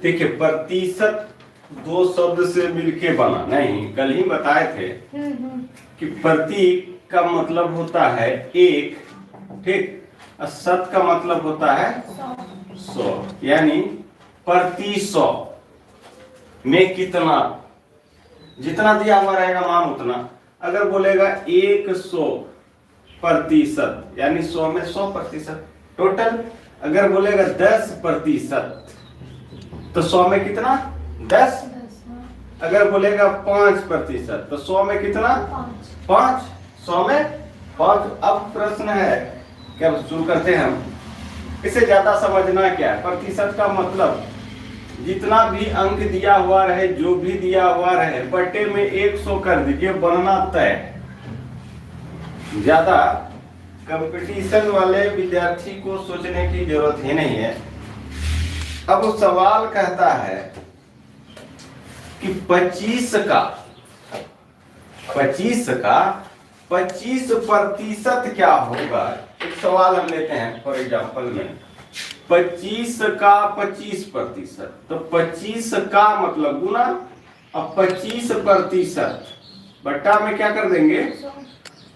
देखिए प्रतिशत दो शब्द से मिलके बना नहीं, कल ही बताए थे कि प्रति का मतलब होता है एक, ठीक, और शत का मतलब होता है 100, यानी प्रति 100 में कितना, जितना दिया हुआ रहेगा मान उतना। अगर बोलेगा 100% यानी 100 में 100% टोटल। अगर बोलेगा 10% तो 100 में कितना 10। अगर बोलेगा 5% तो 100 में कितना 5, 100 में 5। अब प्रश्न है क्या, शुरू करते हैं हम। इसे ज्यादा समझना क्या है, प्रतिशत का मतलब जितना भी अंक दिया हुआ रहे, जो भी दिया हुआ रहे, बटे में 100 कर दीजिए, बनना तय। ज्यादा कंपटीशन वाले विद्यार्थी को सोचने की जरूरत ही नहीं है। अब वो सवाल कहता है कि 25 का 25% क्या होगा। एक सवाल हम लेते हैं फॉर एग्जांपल में 25 का 25%, तो 25 का मतलब गुना, अब 25% बट्टा में क्या कर देंगे,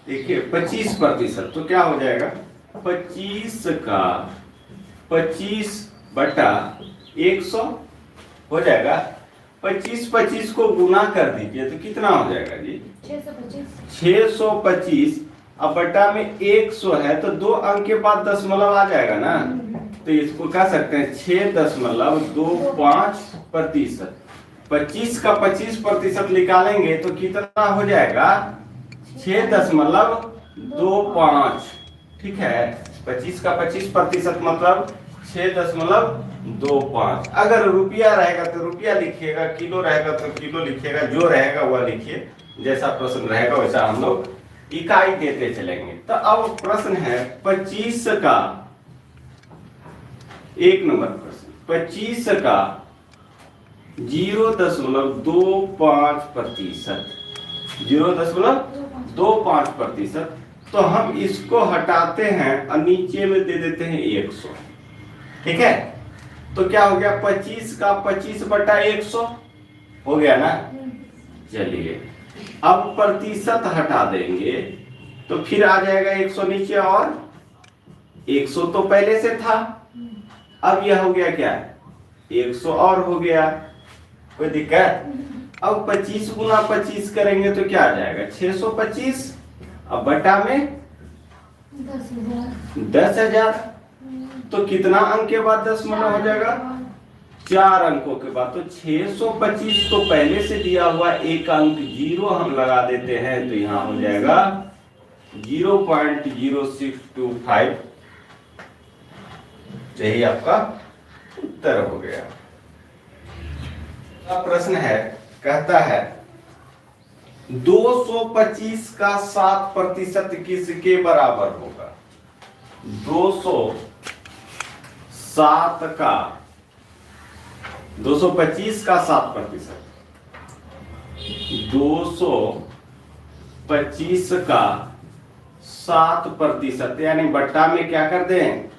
देखिए 25% तो क्या हो जाएगा 25 का 25 बटा 100 हो जाएगा। 25 को गुना कर दीजिए तो कितना हो जाएगा जी 625। अब बटा में 100 है तो 2 अंक के बाद दशमलव आ जाएगा ना, तो इसको कह सकते हैं 6.25%। 25 का 25% निकालेंगे तो कितना हो जाएगा 6.25। ठीक है, 25 का 25% मतलब 6.25। अगर रुपया रहेगा तो रुपया लिखिएगा, किलो रहेगा तो किलो लिखिएगा, जो रहेगा वह लिखिए, जैसा प्रश्न रहेगा वैसा हम लोग इकाई देते चलेंगे। तो अब प्रश्न है 25 का, एक नंबर प्रश्न 25 का 0.25%, 0.25%। तो हम इसको हटाते हैं और नीचे में दे देते हैं 100। ठीक है, तो क्या हो गया 25 का 25 बटा 100 हो गया ना। चलिए अब प्रतिशत हटा देंगे तो फिर आ जाएगा 100 नीचे, और 100 तो पहले से था। अब यह हो गया क्या 100 और हो गया, कोई दिक्कत। अब 25 गुना 25 करेंगे तो क्या आ जाएगा 625। अब बटा में 10,000। तो कितना अंक के बाद दशमलव हो जाएगा 4 अंकों के बाद। तो 625 तो पहले से दिया हुआ, एक अंक 0 हम लगा देते हैं तो यहाँ हो जाएगा 0.0625। यही आपका उत्तर हो गया। प्रश्न है, कहता है 225 का 7% किसके बराबर होगा। 225 का 7%, 225 का 7% यानी बट्टा में क्या कर दें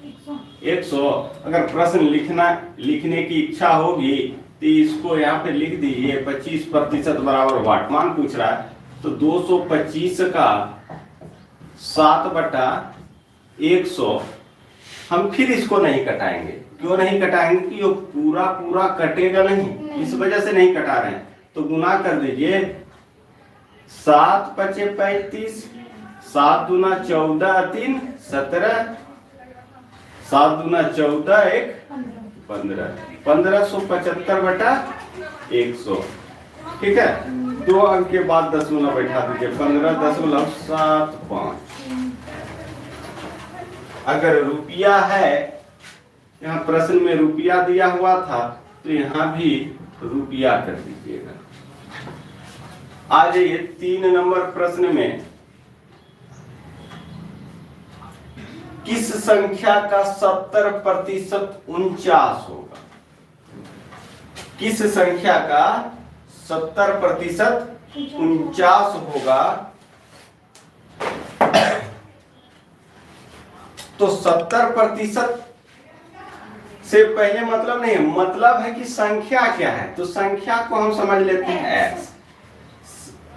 100। अगर प्रश्न लिखने की इच्छा होगी तो इसको यहाँ पे लिख दीजिए 25% बराबर वाट, मान पूछ रहा है तो 225 का 7/100। हम फिर इसको नहीं कटाएंगे, क्यों नहीं कटाएंगे कि ये पूरा पूरा कटेगा नहीं, इस वजह से नहीं कटा रहे हैं। तो गुना कर दीजिए 7 × 5 = 35, 7 दूना 14 3 17, 7 दूना 14 1 15, 1575/100। ठीक है, 2 अंक के बाद दशमलव बैठा दीजिए 15.75। अगर रुपया है, यहाँ प्रश्न में रुपया दिया हुआ था तो यहाँ भी रुपया कर दीजिएगा। आ जाइए 3 नंबर प्रश्न में, किस संख्या का 70% 49 होगा। किस संख्या का 70% 49 होगा। तो 70% से पहले मतलब नहीं है, मतलब है कि संख्या क्या है, तो संख्या को हम समझ लेते हैं x।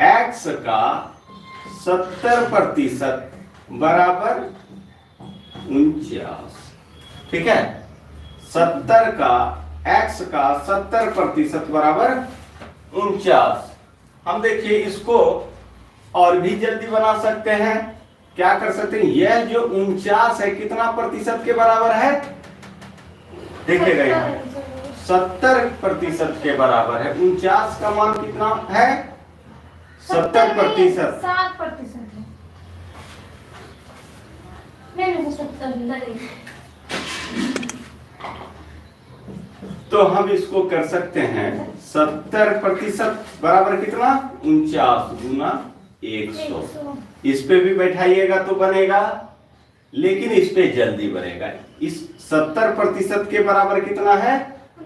x का 70% बराबर 49। ठीक है, 70 का x का 70% बराबर 49। हम देखिए इसको और भी जल्दी बना सकते हैं। क्या कर सकते हैं, यह जो 49 है कितना प्रतिशत के बराबर है, देखिएगा यहाँ 70% के बराबर है। 49 का मान कितना है, 70%। 7% है। नहीं 70 तो हम इसको कर सकते हैं 70% बराबर कितना, 49 गुना 100। इस पे भी बैठाइएगा तो बनेगा, लेकिन इस पे जल्दी बनेगा। इस 70% के बराबर कितना है,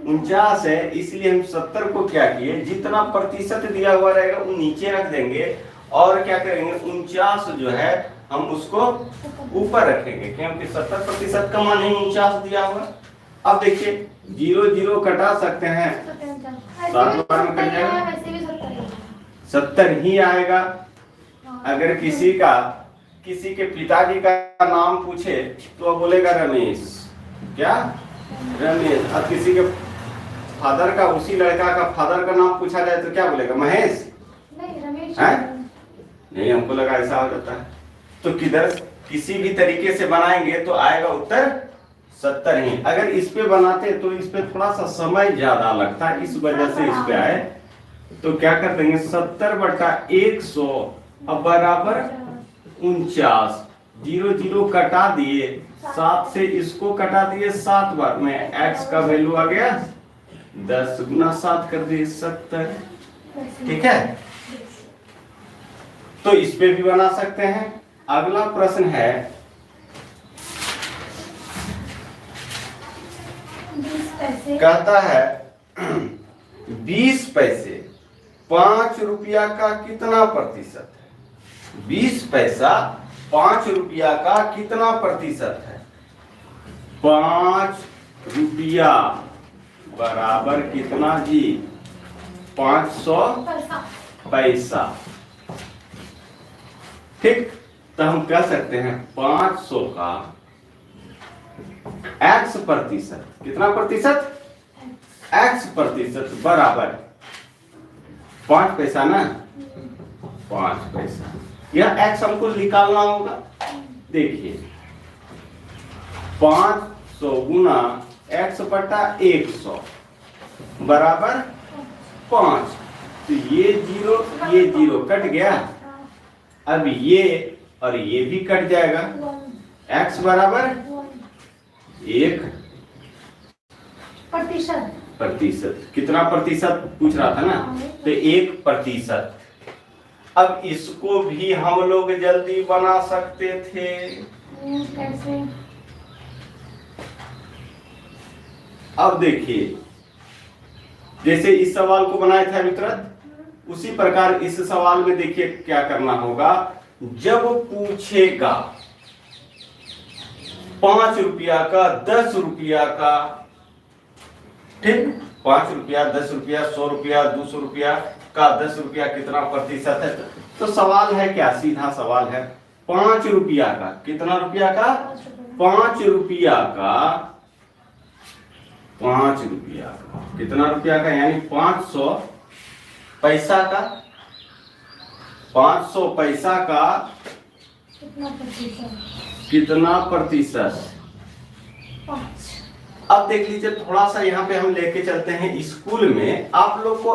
49 है, इसलिए हम 70 को क्या किए, जितना प्रतिशत दिया हुआ रहेगा वो नीचे रख देंगे और क्या करेंगे 49 जो है हम उसको ऊपर रखेंगे, क्योंकि 70% का मान ही 49 दिया हुआ। अब देखिए 0 0 कटा सकते हैं, 7 बार में कट जाएगा, 70 ही आएगा। अगर किसी के पिताजी का नाम पूछे तो वो बोलेगा रमेश, क्या रमेश। और किसी के फादर का, उसी लड़का का फादर का नाम पूछा जाए तो क्या बोलेगा, महेश। नहीं रमेश नहीं, हमको लगा ऐसा हो जाता है। तो किधर किसी भी तरीके से बनाएंगे तो आएगा उत्तर 70 ही। अगर इस पे बनाते तो इस पे थोड़ा सा समय ज्यादा लगता है, इस वजह से इस पे आए। तो क्या कर देंगे 70/100 अब बराबर 49। 0 0 कटा दिए, 7 से इसको कटा दिए 7 बार में, x का वैल्यू आ गया 10 गुना 7 कर दिए 70। ठीक है, तो इस पे भी बना सकते हैं। अगला प्रश्न है 20 पैसे, कहता है 20 पैसे 5 रुपया का कितना प्रतिशत है। 20 पैसा 5 रुपया का कितना प्रतिशत है। 5 रुपया बराबर कितना जी, 500 पैसा। ठीक, तो हम कह सकते हैं 500 का x प्रतिशत, कितना प्रतिशत, x प्रतिशत बराबर 5 पैसा ना, 5 पैसा। यह x हमको निकालना होगा। देखिए 500 गुना x/100 बराबर 5। तो ये 0 कट गया। अब ये और ये भी कट जाएगा। x बराबर 1 प्रतिशत। कितना प्रतिशत पूछ रहा था ना, तो 1%। अब इसको भी हम लोग जल्दी बना सकते थे। कैसे? अब देखिए जैसे इस सवाल को बनाया था मित्र, उसी प्रकार इस सवाल में देखिए क्या करना होगा। जब पूछेगा 5 रुपया का, 10 रुपया का, ठीक, 5 रुपया, 10 रुपया, 100 रुपया, 200 रुपया का 10 रुपया कितना प्रतिशत है। तो सवाल है क्या, सीधा सवाल है 5 रुपया का, कितना रुपया का, 5 रुपया का, 5 रुपया का कितना रुपया का, यानी 500 पैसा का, 500 पैसा का कितना प्रतिशत। 5। अब देख लीजिए थोड़ा सा यहाँ पे हम लेके चलते हैं। स्कूल में आप लोग को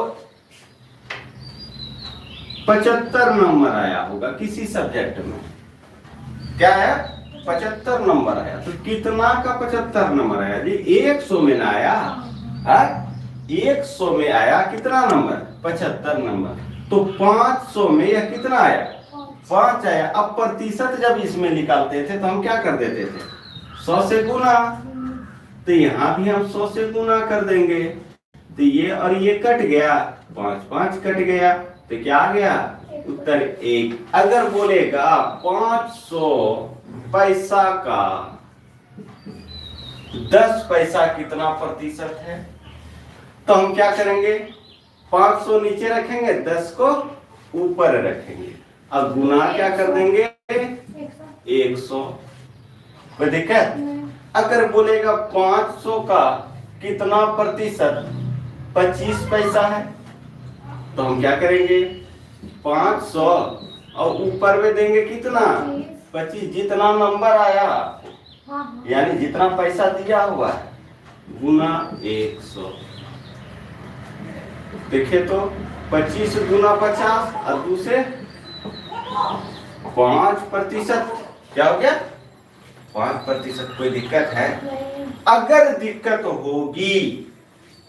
75 नंबर आया होगा किसी सब्जेक्ट में, क्या है 75 नंबर आया। तो कितना का 75 नंबर आया जी, 100 में ना आया, 100 में आया कितना नंबर, 75 नंबर। तो 500 में यह कितना आया, 5 आया। अब प्रतिशत जब इसमें निकालते थे तो हम क्या कर देते थे, 100 से गुना। तो यहाँ भी हम 100 से गुना कर देंगे। तो ये और ये कट गया, 5 5 कट गया, तो क्या आ गया उत्तर 1। अगर बोलेगा 500 पैसा का 10 पैसा कितना प्रतिशत है? तो हम क्या करेंगे, 500 नीचे रखेंगे, 10 को ऊपर रखेंगे। अब गुना क्या कर देंगे, 100। कोई दिक्कत? अगर बोलेगा 500 का कितना प्रतिशत 25 पैसा है, तो हम क्या करेंगे, 500 और ऊपर में देंगे कितना, 25। जितना नंबर आया यानी जितना पैसा दिया हुआ है गुना 100। देखिए तो 25 गुना 50 और दूसरे 5%। क्या हो गया, 5%। कोई दिक्कत है? अगर दिक्कत होगी,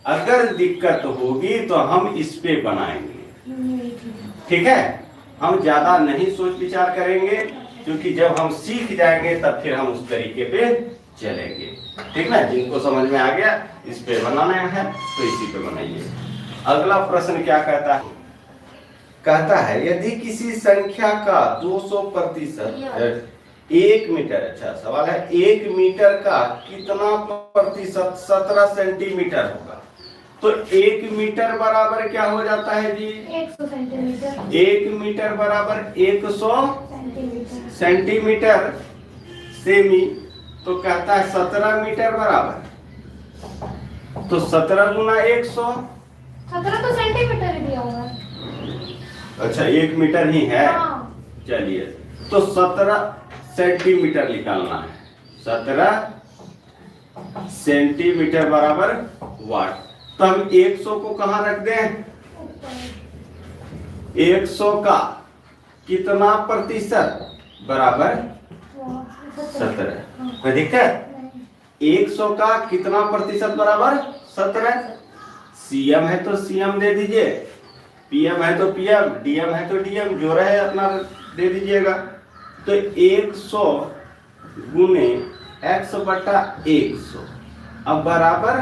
अगर दिक्कत होगी तो हम इस पे बनाएंगे। ठीक है, हम ज्यादा नहीं सोच विचार करेंगे, क्योंकि जब हम सीख जाएंगे तब फिर हम उस तरीके पे चलेंगे। ठीक ना, जिनको समझ में आ गया इस पे बनाना है तो इसी पे बनाइए। अगला प्रश्न क्या कहता है, कहता है यदि किसी संख्या का 200% 1 मीटर, अच्छा सवाल है, 1 मीटर का कितना प्रतिशत 17 सेंटीमीटर होगा? तो 1 मीटर बराबर क्या हो जाता है जी, 100 सेंटीमीटर। 1 मीटर बराबर 100 सेंटीमीटर सेमी। तो कहता है 17 मीटर बराबर, तो 17 गुना 100। 17 तो सेंटीमीटर ही दिया हुआ है। अच्छा 1 मीटर ही है, चलिए तो 17 सेंटीमीटर निकालना है। 17 सेंटीमीटर बराबर वाट। तो हम 100 को कहाँ रख दें, 100 का कितना प्रतिशत बराबर 17। कोई दिक्कत? 100 का कितना प्रतिशत बराबर 17। सीएम है तो सीएम दे दीजिए, पीएम है तो पीएम, डीएम है तो डीएम, जो रहे अपना दे दीजिएगा। तो 100 गुने x बटा 100 अब बराबर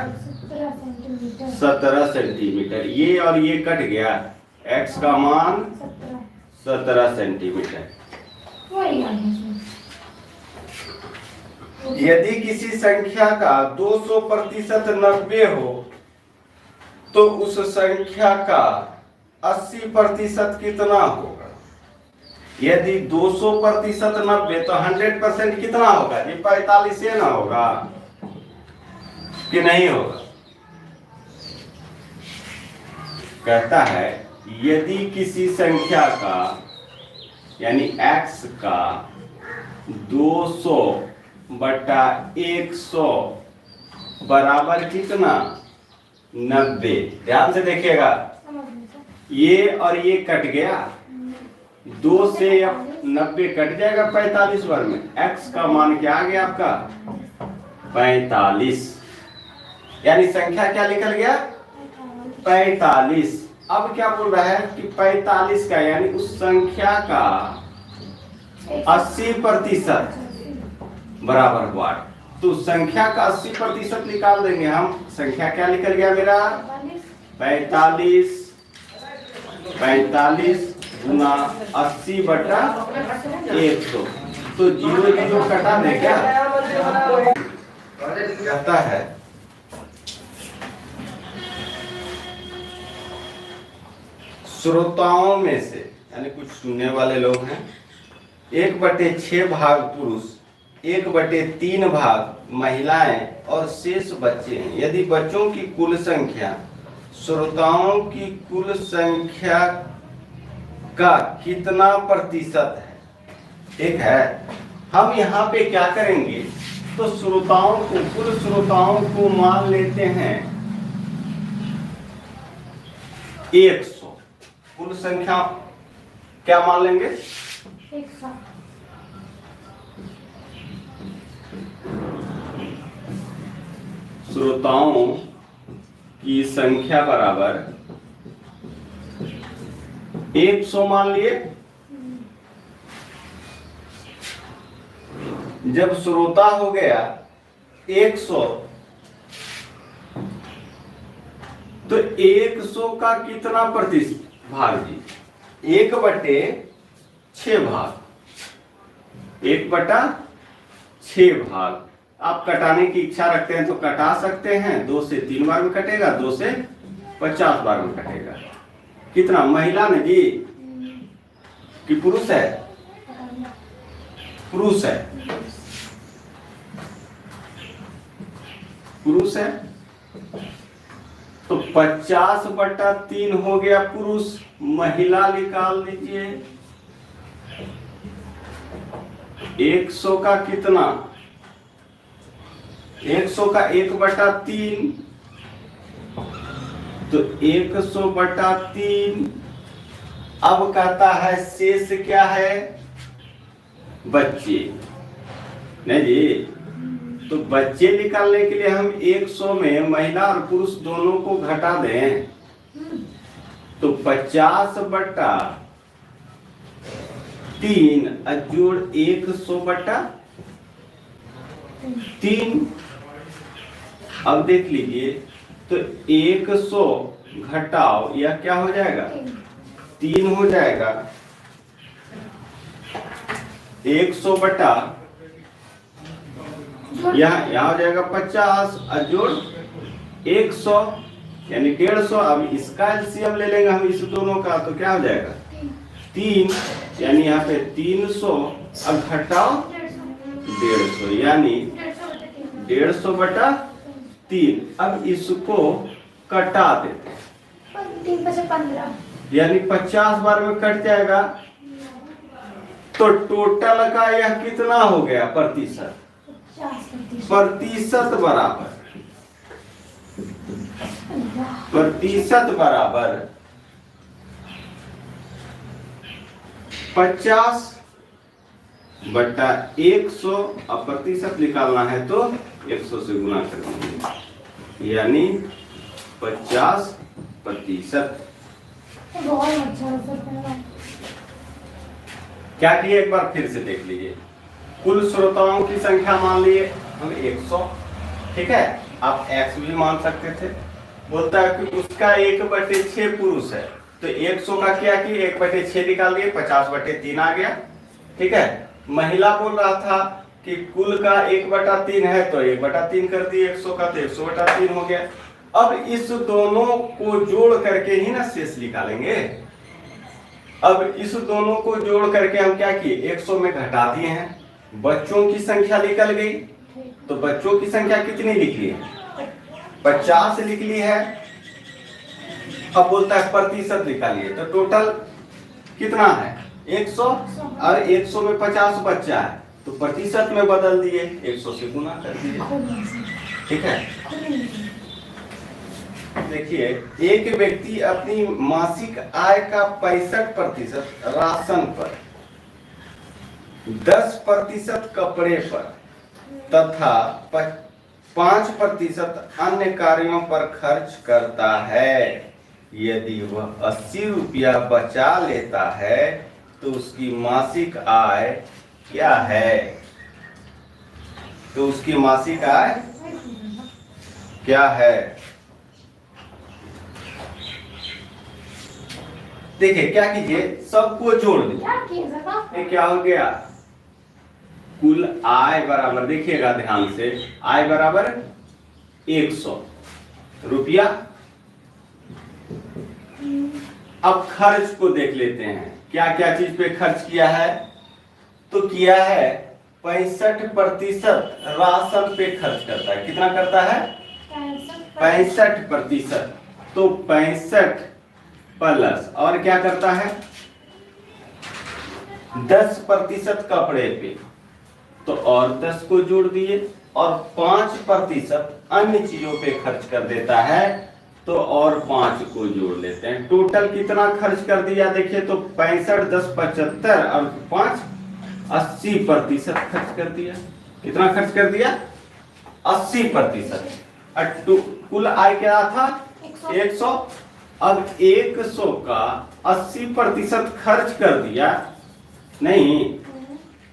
17 सेंटीमीटर। ये और ये कट गया, x का मान 17 सेंटीमीटर। यदि किसी संख्या का 200% 90 हो तो उस संख्या का 80% कितना होगा? यदि 200% 90 तो 100% कितना होगा? ये 45 से ना होगा कि नहीं होगा? कहता है यदि किसी संख्या का यानी x का 200 बटा 100 बराबर कितना 90। ध्यान से देखिएगा, ये और ये कट गया, 2 से 90 कट जाएगा 45 वर्ग में। x का मान क्या आ गया आपका 45, यानी संख्या क्या निकल गया 45। अब क्या बोल रहा है कि 45 का यानी उस संख्या का 80% बराबर वाट। तो संख्या का 80% निकाल देंगे हम। संख्या क्या निकल गया मेरा 45 गुना 80 बटा 100। तो 0 0 कटा दे क्या कहता है श्रोताओं में से यानी कुछ सुनने वाले लोग हैं 1/6 भाग पुरुष, 1/3 भाग महिलाएं और शेष बच्चे हैं। यदि बच्चों की कुल संख्या श्रोताओं की कुल संख्या का कितना प्रतिशत है? ठीक है, हम यहाँ पे क्या करेंगे तो श्रोताओं को, कुल श्रोताओं को मान लेते हैं 100। कुल संख्या क्या मान लेंगे 100। श्रोताओं की संख्या बराबर 100 मान लिए। जब श्रोता हो गया 100 तो 100 का कितना प्रतिशत भाग जी 1/6 भाग, 1/6 भाग आप कटाने की इच्छा रखते हैं तो कटा सकते हैं, 2 से 3 बार में कटेगा, 2 से 50 बार में कटेगा। कितना, महिला ने जी कि पुरुष है? पुरुष है, पुरुष है। तो 50/3 हो गया पुरुष, महिला निकाल लीजिए। 100 का कितना, 100 का 1/3, तो 100/3। अब कहता है शेष क्या है, बच्चे, नहीं जी। तो बच्चे निकालने के लिए हम 100 में महिला और पुरुष दोनों को घटा दें, तो 50/3 जोड़ 100/3। अब देख लीजिए, तो 100 घटाओ यह क्या हो जाएगा, 3 हो जाएगा। 100 यहाँ हो जाएगा 50 जोड़ 100 यानी 150। अब इसका एलसीएम ले लेंगे हम इस दोनों का, तो क्या हो जाएगा 3, यानी यहाँ पे 300। अब घटाओ 150 यानी 150/3। अब इसको कटा देते हैं, 3 से 15 यानी 50 बार में कट जाएगा। तो टोटल का यह कितना हो गया, प्रतिशत, 50%। प्रतिशत बराबर, प्रतिशत बराबर 50/100। अब प्रतिशत निकालना है तो 100 से गुना कर देंगे, यानी 50%। बहुत अच्छा सर। क्या किए, एक बार फिर से देख लीजिए। कुल श्रोताओं की संख्या मान लिए हम 100, ठीक है, आप x भी मान सकते थे। बोलता है कि उसका 1/6 पुरुष है, तो 100 का क्या कि 1/6 निकाल लिए, 50/3 आ गया, ठीक है। महिला बोल रहा था कि कुल का 1/3 है, तो 1/3 कर दिए 100 का, तो 100/3 हो गया। अब इस दोनों को जोड़ करके ही ना शेष निकालेंगे। अब इस दोनों को जोड़ करके हम क्या किए, 100 में घटा दिए हैं, बच्चों की संख्या निकल गई। तो बच्चों की संख्या कितनी निकली है, 50 निकली है। अब बोलता है प्रतिशत निकालिए, तो टोटल कितना है 100, और 100 में 50 बच्चा है, तो प्रतिशत में बदल दिए, 100 से गुना कर दिए, ठीक है। देखिए, एक व्यक्ति अपनी मासिक आय का 65% राशन पर, 10% कपड़े पर तथा 5% अन्य कार्यों पर खर्च करता है। यदि वह 80 रुपया बचा लेता है तो उसकी मासिक आय क्या है, तो उसकी मासिक आय क्या है। देखिए क्या कीजिए, सबको जोड़ दीजिए, क्या हो गया, कुल आय बराबर, देखिएगा ध्यान से, आय बराबर 100 रुपया। अब खर्च को देख लेते हैं, क्या क्या चीज पे खर्च किया है, तो किया है 65% राशन पे खर्च करता है। कितना करता है, 65%। तो 65 प्लस और क्या करता है 10% कपड़े पे, तो और 10 को जोड़ दिए, और 5% अन्य चीजों पे खर्च कर देता है, तो और 5 को जोड़ लेते हैं। टोटल कितना खर्च कर दिया, देखिए तो 65, 10, 75 और 5 80% खर्च कर दिया। कितना खर्च कर दिया, 80%। कुल आय क्या था 100। अब 100 का 80% खर्च कर दिया, नहीं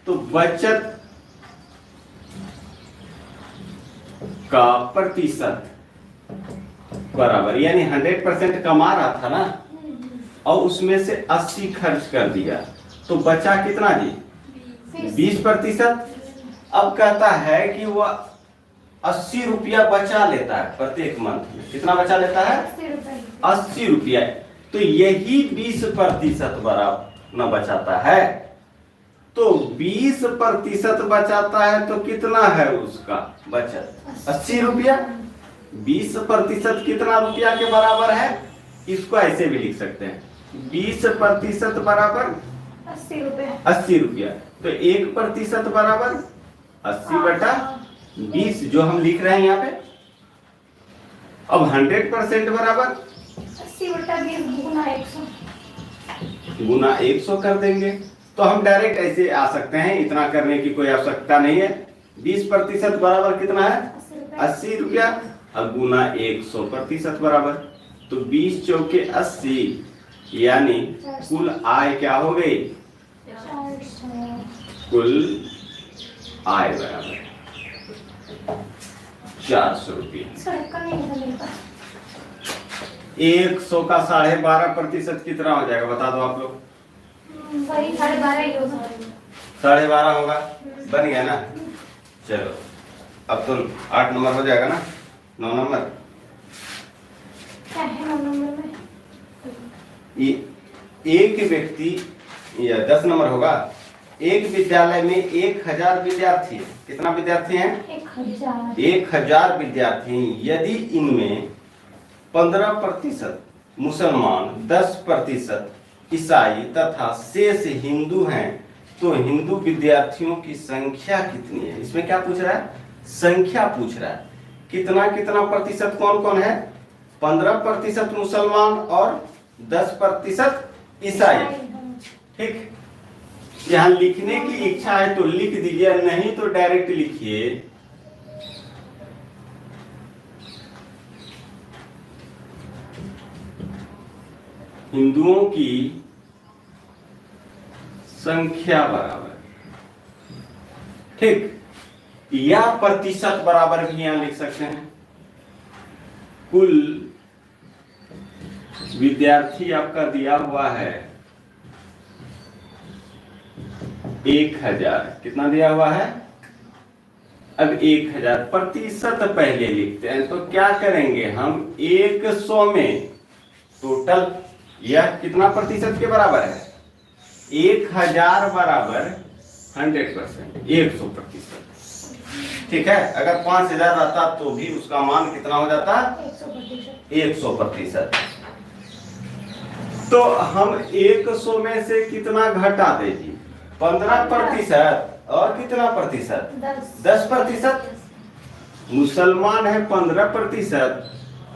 तो बचत का प्रतिशत बराबर, यानी 100% कमा रहा था ना, और उसमें से 80 खर्च कर दिया, तो बचा कितना जी 20%। अब कहता है कि वह 80 रुपया बचा लेता है प्रत्येक मंथ में। कितना बचा लेता है? 80 रुपए। 80 रुपया। तो यही 20% बराबर न बचाता है। तो 20% बचाता है तो कितना है उसका बचत? 80 रुपया। 20% कितना रुपया के बराबर है? इसको ऐसे भी लिख सकते हैं, 20% बराबर 80 रुपए। 80 रुपया। तो 1% बराबर 80/20 जो हम लिख रहे हैं यहाँ पे। अब 100% बराबर 80/20 गुना 100। गुना 100 कर देंगे। तो हम डायरेक्ट ऐसे आ सकते हैं, इतना करने की कोई आवश्यकता नहीं है। 20% बराबर कितना है? 80 रुपया। अब गुना 100% बराबर, तो 20 चौके 80, यानी कुल आय क्या हो गई? 400। कुल आय बराबर 400 रुपये। इसका ढक्कन नहीं है मेरे पास। 100 का 12.5% कितना हो जाएगा बता दो आप लोग? वही 12.5 ही होगा। 12.5 होगा। बन गया ना? चलो अब तो 8 नंबर हो जाएगा ना? 9 नंबर। क्या है 9 नंबर में? एक व्यक्ति, या 10 नंबर होगा। एक विद्यालय में 1000 विद्यार्थी। कितना विद्यार्थी हैं? 1000। 1000 विद्यार्थी। यदि इनमें 15% मुसलमान, 10% ईसाई तथा शेष हिंदू हैं, तो हिंदू विद्यार्थियों की संख्या कितनी है? इसमें क्या पूछ रहा है? संख्या पूछ रहा है। कितना कितना प्रतिशत कौन कौन है? 15% मुसलमान और 10% ईसाई। ठीक, यहाँ लिखने की इच्छा है तो लिख दीजिए, नहीं तो डायरेक्ट लिखिए। हिंदुओं की संख्या बराबर, ठीक, या प्रतिशत बराबर भी यहां लिख सकते हैं। कुल विद्यार्थी आपका दिया हुआ है 1000। कितना दिया हुआ है? अब 1000 प्रतिशत पहले लिखते हैं। तो क्या करेंगे हम? 100 में टोटल, यह कितना प्रतिशत के बराबर है? 1000 बराबर 100%, 100%। ठीक है, अगर 5000 रहता तो भी उसका मान कितना हो जाता? 100%। तो हम 100 में से कितना घटा देंगे? 15% और कितना प्रतिशत? 10%। मुसलमान है 15%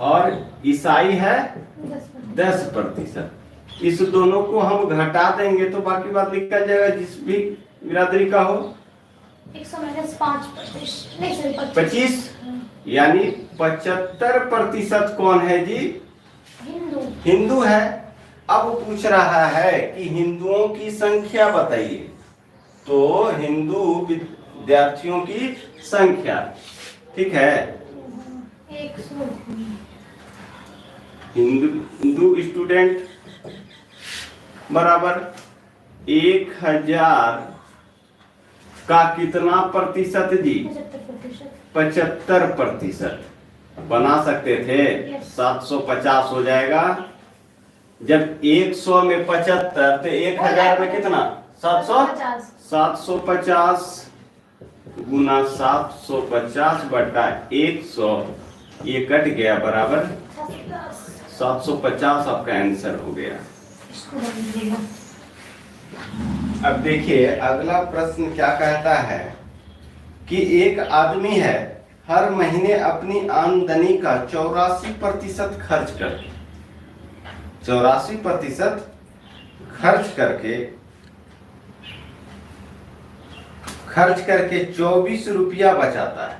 और ईसाई है 10%। इस दोनों को हम घटा देंगे तो बाकी बात निकल जाएगा, जिस भी बिरादरी का हो। 100 - 5%, नहीं सर 25, यानी 75% कौन है जी? हिंदू। हिंदू है। अब पूछ रहा है कि हिंदुओं की संख्या बताइए, तो हिंदू विद्यार्थियों की संख्या, ठीक है। 100 हिंदू स्टूडेंट बराबर 1000 का कितना प्रतिशत जी? 75%। 75%। बना सकते थे, 750 हो जाएगा। जब 100 में 75 तो 1000 में कितना? 750। 750 गुना 750/100, ये कट गया बराबर 750 आपका आंसर हो गया। अब देखिए अगला प्रश्न क्या कहता है कि एक आदमी है, हर महीने अपनी आमदनी का 84% खर्च करके 84% खर्च करके 24 रुपया बचाता है।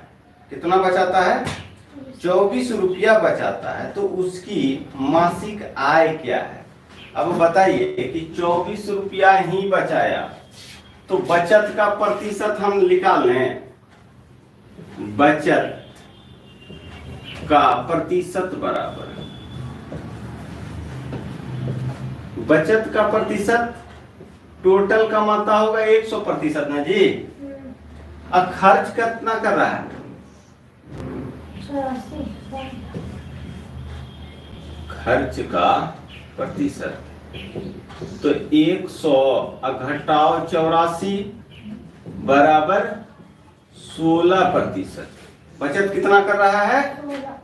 कितना बचाता है? 24 रुपया बचाता है। तो उसकी मासिक आय क्या है? अब बताइए कि 24 रुपया ही बचाया, तो बचत का प्रतिशत हम निकाल लें। बचत का प्रतिशत बराबर, बचत का प्रतिशत टोटल का मात्रा होगा 100% ना जी। अब खर्च कितना कर रहा है? 84 खर्च का प्रतिशत। तो 100 घटाओ 84 बराबर 16%। बचत कितना कर रहा है?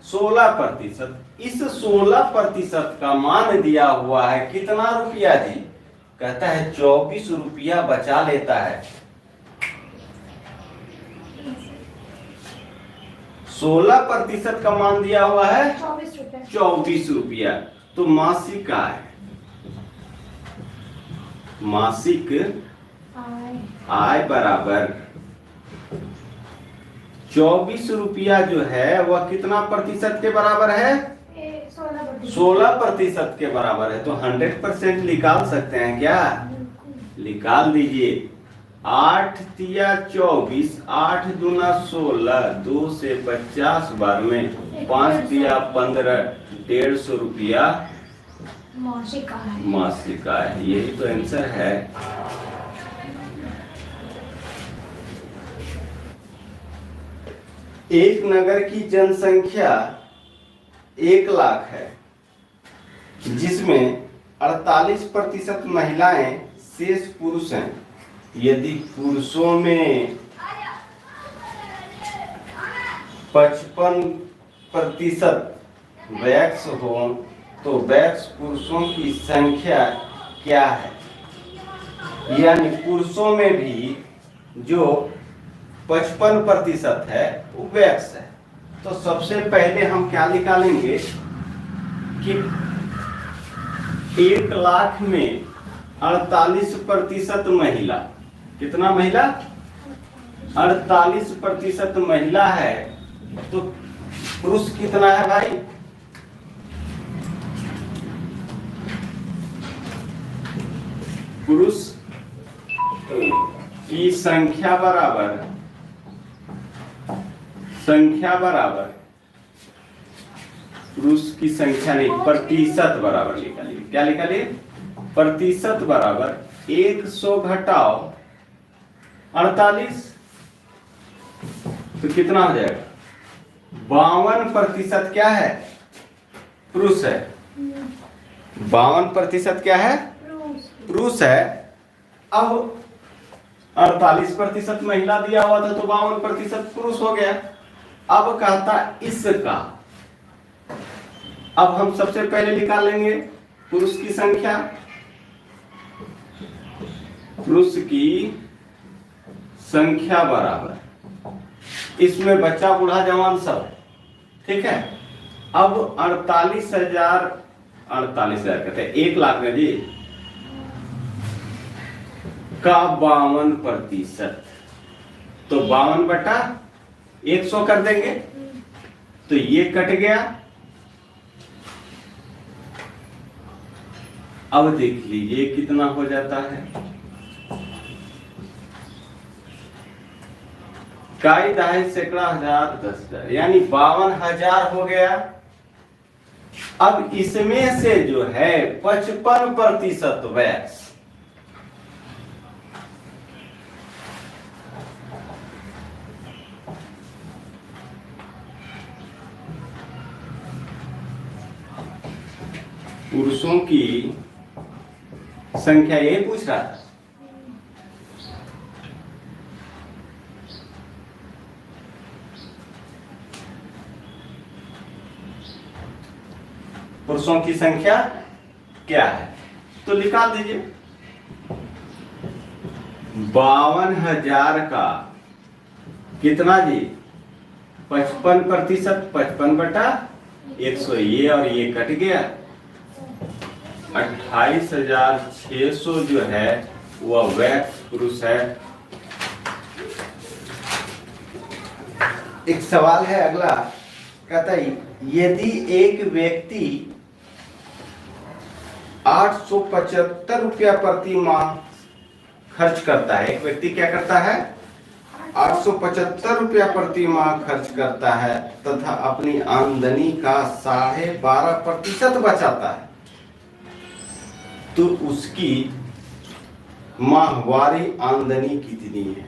16%। इस 16% का मान दिया हुआ है कितना रुपया जी? कहता है 24 रुपया बचा लेता है। 16% का मान दिया हुआ है 24 रुपए। 24 रुपया। तो मासिक आय, मासिक आय बराबर 24 रुपया जो है वह कितना प्रतिशत के बराबर है? 16% के बराबर है। तो 100% निकाल सकते हैं क्या? निकाल दीजिए। 8 तिया 24, 8 दूना 16, 2 से 50 बार में 5 तिया 15, 150 रुपया मासिक आय। मासिक आय। यही तो आंसर है। एक नगर की जनसंख्या 1 लाख है, जिसमें 48% महिलाएं शेष पुरुष हैं। यदि पुरुषों में 55% वैक्स हो तो वैक्स पुरुषों की संख्या क्या है? यानी पुरुषों में भी जो 55% है वो वैक्स है। तो सबसे पहले हम क्या निकालेंगे कि 1 लाख में 48% महिला, कितना महिला? 48% महिला है। तो पुरुष कितना है भाई? पुरुष की संख्या बराबर पुरुष की संख्या नहीं, प्रतिशत बराबर निकालिए। क्या निकालिए? प्रतिशत बराबर 100 घटाओ 48, तो कितना हो जाएगा? 52% क्या है? पुरुष है। 52% क्या है? पुरुष है। अब 48% महिला दिया हुआ था तो 52% पुरुष हो गया। अब कहता इसका, अब हम सबसे पहले निकालेंगे पुरुष की संख्या। पुरुष की संख्या बराबर, इसमें बच्चा बूढ़ा जवान सब, ठीक है। अब 48,000 कहते हैं 1 लाख में जी का 52%, तो 52/100 कर देंगे तो ये कट गया। अब देख लीजिए कितना हो जाता है। काई दहाई सैकड़ा हजार 10,000 यानी 52,000 हो गया। अब इसमें से जो है 55% वैक्स, पुरुषों की संख्या यही पूछ रहा था। पुरुषों की संख्या क्या है तो निकाल दीजिए। 52,000 का कितना जी? 55%, 55/100, ये और ये कट गया। 28,600 जो है वह वैक्स पुरुष है। एक सवाल है अगला, कहता है यदि एक व्यक्ति 875 रुपया प्रति माह खर्च करता है, एक व्यक्ति क्या करता है? 875 रुपया प्रति माह खर्च करता है तथा अपनी आमदनी का 12.5% बचाता है, तो उसकी माहवारी आमदनी कितनी है?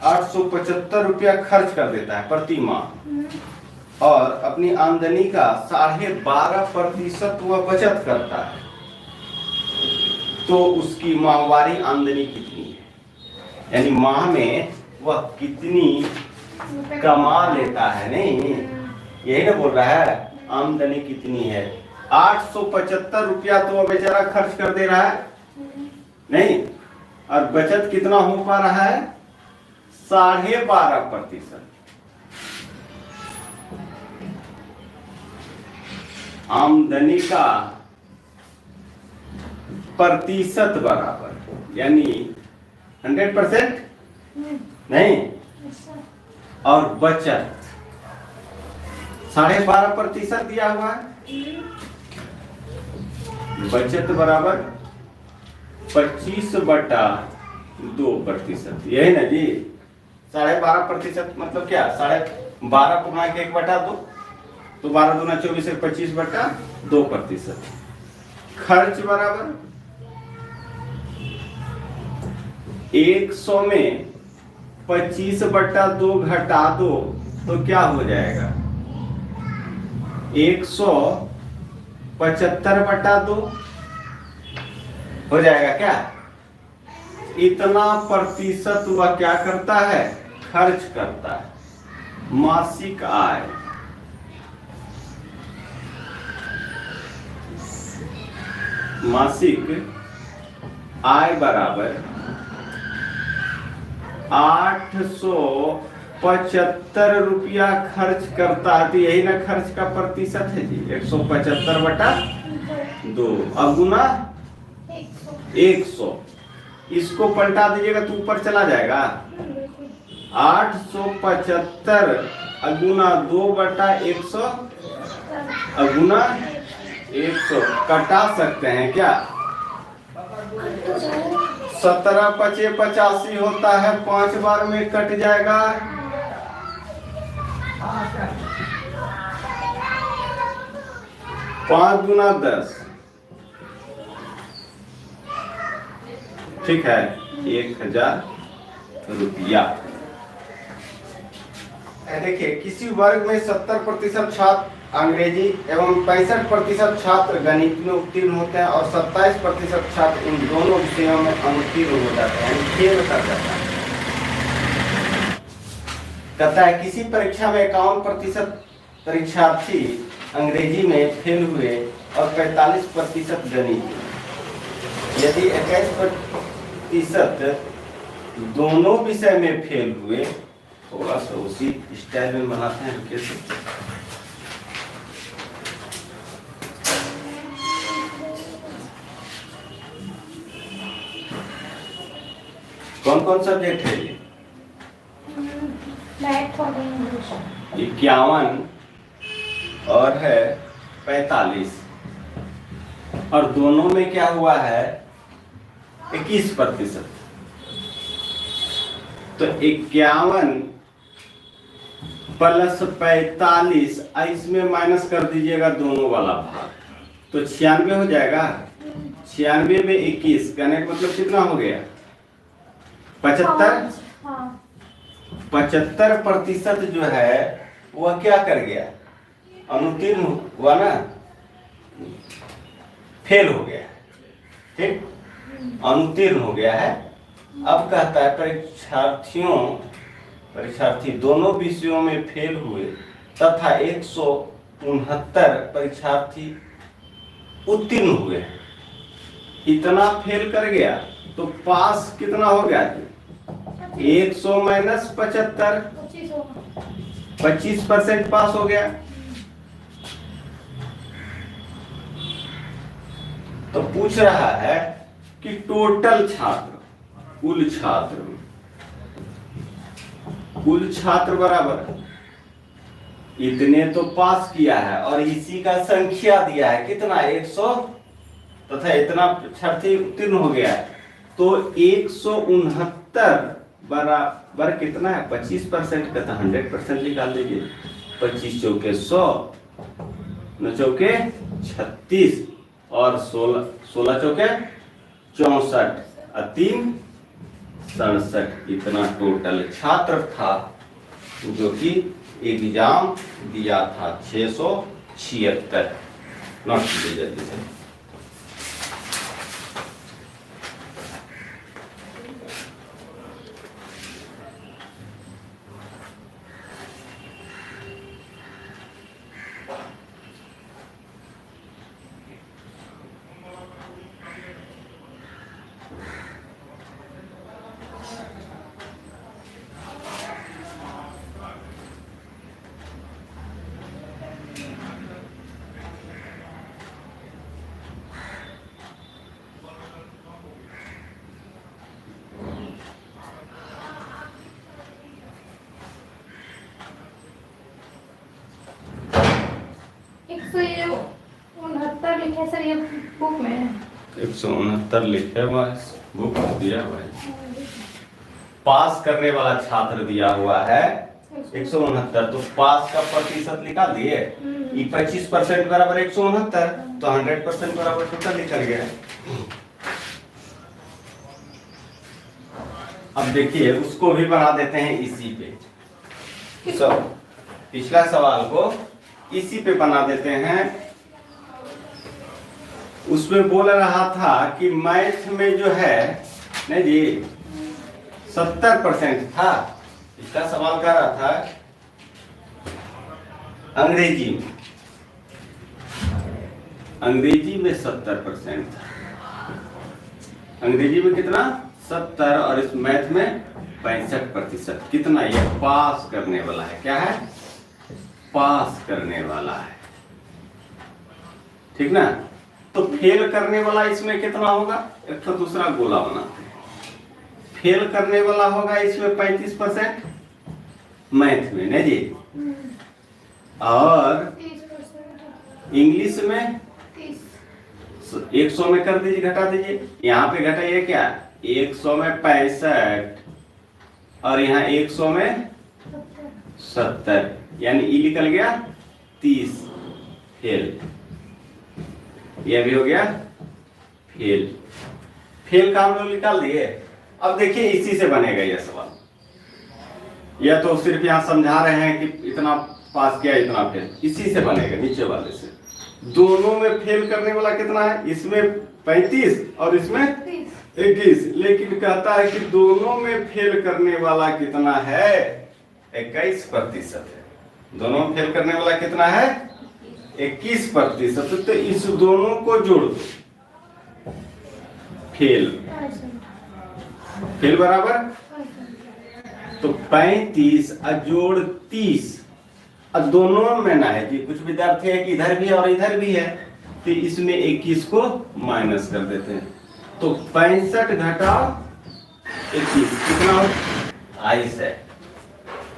875 रुपया खर्च कर देता है प्रति माह और अपनी आमदनी का 12.5% वह बचत करता है, तो उसकी माहवारी आमदनी कितनी है? यानी माह में वह कितनी कमा लेता है? नहीं, यही ना बोल रहा है आमदनी कितनी है। 875 रुपया तो वह बेचारा खर्च कर दे रहा है, नहीं, और बचत कितना हो पा रहा है? 12.5%। आमदनी का प्रतिशत बराबर यानी 100% नहीं, और बचत 12.5% दिया हुआ है। बचत बराबर 25/2%, यही ना जी। 12.5% मतलब क्या? 12.5 को 1/2, तो 12 दूना 24, 25/2%। खर्च बराबर 100 में 25/2 घटा दो तो क्या हो जाएगा? 175/2 हो जाएगा क्या? इतना प्रतिशत वह क्या करता है? खर्च करता है। मासिक आय बराबर 875 रुपया खर्च करता है, तो यही ना खर्च का प्रतिशत है जी। 175/2 अब गुना 100, इसको पलटा दीजिएगा तो ऊपर चला जाएगा। 875 गुना 2/100 गुना 100 कटा सकते हैं क्या? 17 × 5 = 85 होता है, 5 बार में कट जाएगा। 5 गुना 10, ठीक है, 1000 रुपया। देखिए, किसी वर्ग में 70% छात्र अंग्रेजी एवं 65% छात्र गणित में उत्तीर्ण होते हैं और 27% छात्र इन दोनों विषयों में अनुत्तीर्ण हो जाते हैं, यानी फेल कर जाता है। कहता है किसी परीक्षा में 51% परीक्षार्थी अंग्रेजी में फेल हुए और 45% गणित। यदि 21% दोनों विषय में फेल हुए, थोड़ा सा उसी स्टाइल में बनाते हैं। कौन कौन सब्जेक्ट है ये? मैथ और इंग्लिश। 51 और है 45, और दोनों में क्या हुआ है? 21%। तो 51 + 45, इसमें माइनस कर दीजिएगा दोनों वाला भाग, तो 96 हो जाएगा। 96 में 21 कहने का मतलब कितना हो गया? 75। 75% जो है वह क्या कर गया? अनुत्तीर्ण हुआ ना, फेल हो गया, ठीक, अनुत्तीर्ण हो गया है। अब कहता है परीक्षार्थी दोनों विषयों में फेल हुए तथा 169 परीक्षार्थी उत्तीर्ण हुए। इतना फेल कर गया तो पास कितना हो गया? 100 - 75, 25% पास हो गया। तो पूछ रहा है कि टोटल छात्र, कुल छात्र बराबर इतने तो पास किया है और इसी का संख्या दिया है कितना? 100 तथा इतना छात्री उत्तीर्ण हो गया है, तो 169 बराबर कितना है? 25% का, तो 100% निकाल लीजिए। 25 चौके 100, 9 चौके 36 और 16 चौके 64 और 3 67 इतना टोटल छात्र था जो कि एग्जाम दिया था 676। नोट कीजिए जल्दी से। लिखे सर ये बुक में 169 लिखे हुआ है, बुक दिया हुआ है। पास करने वाला छात्र दिया हुआ है 169, तो पास का प्रतिशत निकाल दिए। ये 25% बराबर 169, तो 100% बराबर टोटल निकल गया। अब देखिए उसको भी बना देते हैं इसी पे। पिछला सवाल को इसी पे बना देते हैं। उसमें बोल रहा था कि मैथ में जो है नहीं जी 70% था। इसका सवाल कर रहा था अंग्रेजी में 70% था। अंग्रेजी में कितना 70 और इस मैथ में 65%। कितना ये पास करने वाला है। क्या है? पास करने वाला है। ठीक ना। तो फेल करने वाला इसमें कितना होगा? एक तो दूसरा गोला बनाते हैं। फेल करने वाला होगा इसमें 35% मैथ में नहीं जी, और इंग्लिश में 100 में कर दीजिए, घटा दीजिए। यहाँ पे घटाइए क्या 100 में 65 और यहाँ 100 में 70, यानी ई निकल गया 30 फेल। यह भी हो गया फेल। फेल का हम लोग निकाल दिए। अब देखिए इसी से बनेगा यह सवाल। यह तो सिर्फ यहाँ समझा रहे हैं कि इतना पास किया इतना फेल, इसी से बनेगा नीचे वाले से। दोनों में फेल करने वाला कितना है? इसमें 35 और इसमें 21, लेकिन कहता है कि दोनों में फेल करने वाला कितना है? 21% है। दोनों में फेल करने वाला कितना है? 21%। तो इस दोनों को जोड़ दो। फेल बराबर तो 35 जोड़ 30। अब दोनों में ना है कि कुछ विद्यार्थी है कि इधर भी है और इधर भी है, तो इसमें 21 को माइनस कर देते हैं। तो 65 घटाओ 21 कितना हो? 22 है।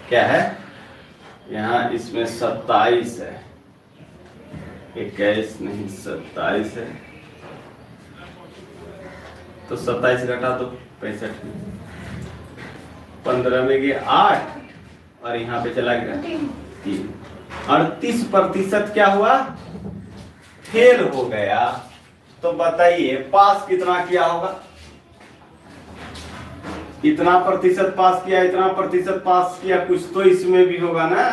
क्या है? यहाँ इसमें 27 है। 21 नहीं 27 है। तो 27 घटा दो 65 में, 15 में गए 8 और यहाँ पे चला गया 3। 38% क्या हुआ? फेल हो गया। तो बताइए पास कितना किया होगा? इतना प्रतिशत पास किया, इतना प्रतिशत पास किया, कुछ तो इसमें भी होगा ना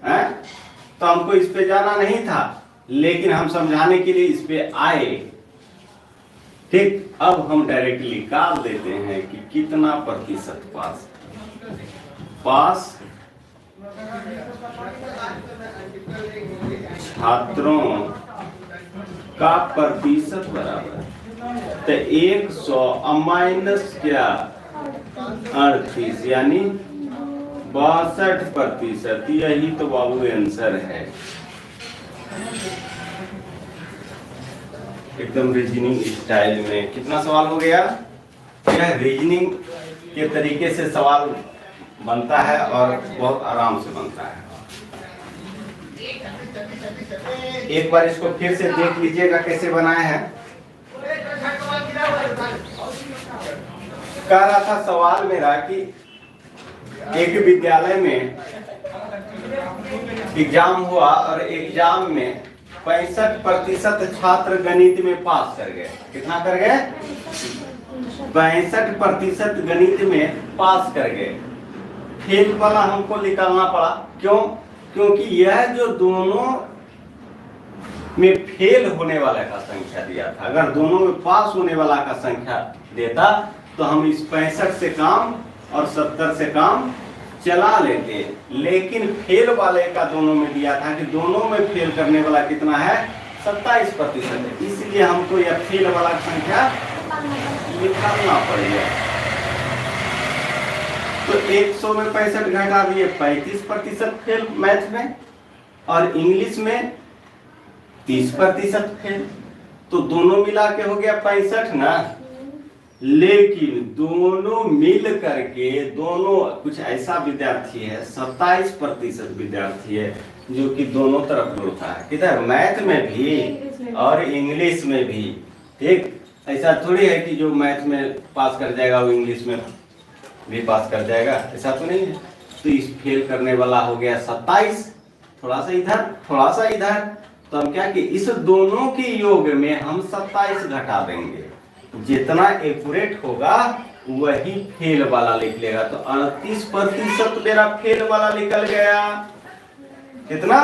है? तो हमको इस पे जाना नहीं था, लेकिन हम समझाने के लिए इस पे आए। ठीक, अब हम डायरेक्टली निकाल देते हैं कि कितना प्रतिशत पास छात्रों का प्रतिशत बराबर तो 100 माइनस क्या 38 यानी 62%। यही तो बाबू आंसर है। एकदम रीजनिंग स्टाइल में कितना सवाल हो गया? यह रीजनिंग के तरीके से सवाल बनता है और बहुत आराम से बनता है। एक बार इसको फिर से देख लीजिएगा कैसे बनाए हैं। कह रहा था सवाल मेरा कि एक विद्यालय में एग्जाम हुआ और एग्जाम में 65% छात्र गणित में पास कर गए। कितना कर गए? 65% गणित में पास कर गए। फेल वाला हमको निकालना पड़ा, क्यों? क्योंकि यह जो दोनों में फेल होने वाला का संख्या दिया था, अगर दोनों में पास होने वाला का संख्या देता तो हम इस 65 से काम और 70 से काम चला लेते। लेकिन फेल वाले का दोनों में दिया था कि दोनों में फेल करने वाला कितना है, 27% है, इसलिए हमको यह फेल वाला संख्या निकालना पड़ेगा। तो 100 में 65 घटा दिए 35% फेल मैथ में, और इंग्लिश में 30% फेल, तो दोनों मिला के हो गया 65 ना। लेकिन दोनों मिल करके, दोनों कुछ ऐसा विद्यार्थी है, 27% विद्यार्थी है जो कि दोनों तरफ होता है, किधर, मैथ में भी और इंग्लिश में भी। ठीक, ऐसा थोड़ी है कि जो मैथ में पास कर जाएगा वो इंग्लिश में भी पास कर जाएगा, ऐसा तो नहीं है। तो इस फेल करने वाला हो गया 27, थोड़ा सा इधर थोड़ा सा इधर, तो हम क्या कि इस दोनों के योग में हम 27 घटा देंगे, जितना एक्यूरेट होगा वही फेल वाला लिख लेगा। तो 38% मेरा फेल वाला निकल गया। कितना?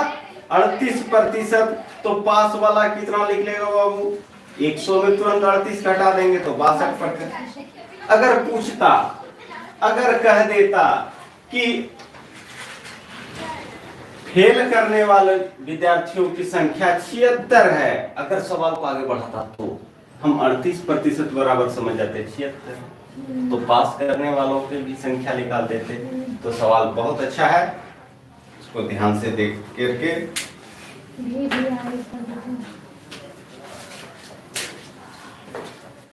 38%। तो पास वाला कितना लिख लेगा बाबू? 100 में तुरंत 38 घटा देंगे तो 62%। अगर पूछता, अगर कह देता कि फेल करने वाले विद्यार्थियों की संख्या 76 है, अगर सवाल को आगे बढ़ाता तो हम 38% बराबर समझ जाते, 76, तो पास करने वालों की भी संख्या निकाल देते। तो सवाल बहुत अच्छा है, इसको ध्यान से देख करके